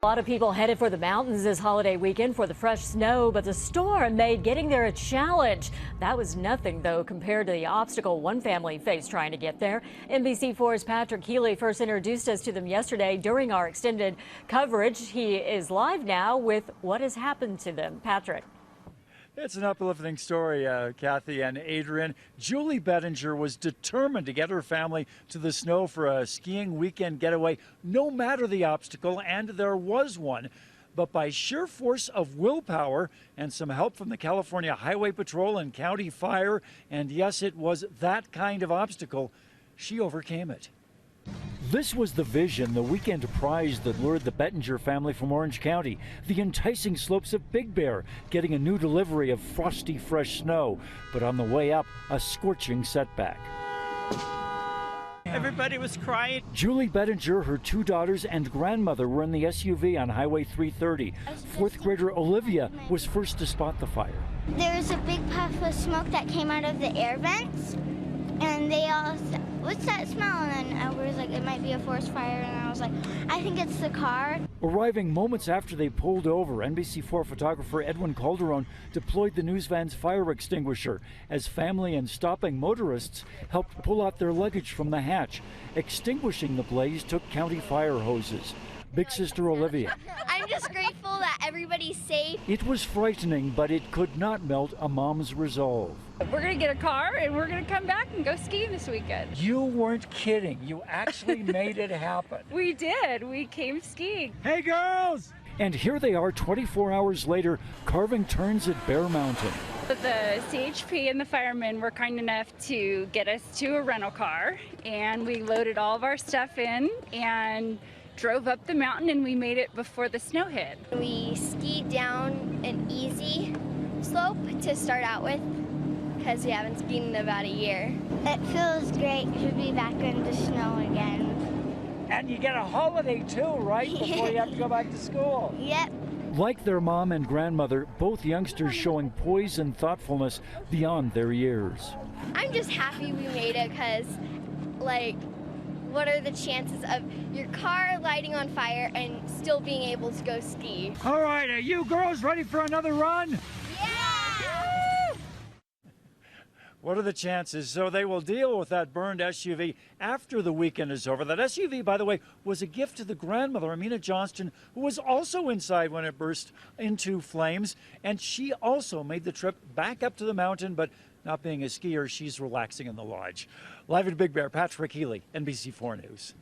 A lot of people headed for the mountains this holiday weekend for the fresh snow, but the storm made getting there a challenge. That was nothing, though, compared to the obstacle one family faced trying to get there. NBC4's Patrick Healy first introduced us to them yesterday during our extended coverage. He is live now with what has happened to them. Patrick. It's an uplifting story, Kathy and Adrian. Julie Bettinger was determined to get her family to the snow for a skiing weekend getaway, no matter the obstacle, and there was one. But by sheer force of willpower and some help from the California Highway Patrol and County Fire, and yes, it was that kind of obstacle, she overcame it. This was the vision, the weekend prize that lured the Bettinger family from Orange County. The enticing slopes of Big Bear, getting a new delivery of frosty, fresh snow. But on the way up, a scorching setback. Everybody was crying. Julie Bettinger, her two daughters, and grandmother were in the SUV on Highway 330. Fourth grader Olivia was first to spot the fire. There was a big puff of smoke that came out of the air vents. And they all said, "What's that smell?" And then I was like, "It might be a forest fire." And I was like, "I think it's the car." Arriving moments after they pulled over, NBC4 photographer Edwin Calderon deployed the news van's fire extinguisher as family and stopping motorists helped pull out their luggage from the hatch. Extinguishing the blaze took county fire hoses. Big sister Olivia. I'm just grateful that everybody's safe. It was frightening, but it could not melt a mom's resolve. We're going to get a car and we're going to come back and go skiing this weekend. You weren't kidding. You actually made it happen. We did. We came skiing. Hey, girls! And here they are 24 hours later, carving turns at Bear Mountain. But the CHP and the firemen were kind enough to get us to a rental car, and we loaded all of our stuff in and drove up the mountain, and we made it before the snow hit. We skied down an easy slope to start out with because we haven't skied in about a year. It feels great to be back in the snow again. And you get a holiday too, right? Before you have to go back to school. Yep. Like their mom and grandmother, both youngsters showing poise and thoughtfulness beyond their years. I'm just happy we made it because, like, what are the chances of your car lighting on fire and still being able to go ski? All right, are you girls ready for another run? Yeah! What are the chances? So they will deal with that burned SUV after the weekend is over. That SUV, by the way, was a gift to the grandmother, Amina Johnston, who was also inside when it burst into flames. And she also made the trip back up to the mountain, but not being a skier, she's relaxing in the lodge. Live at Big Bear, Patrick Healy, NBC4 News.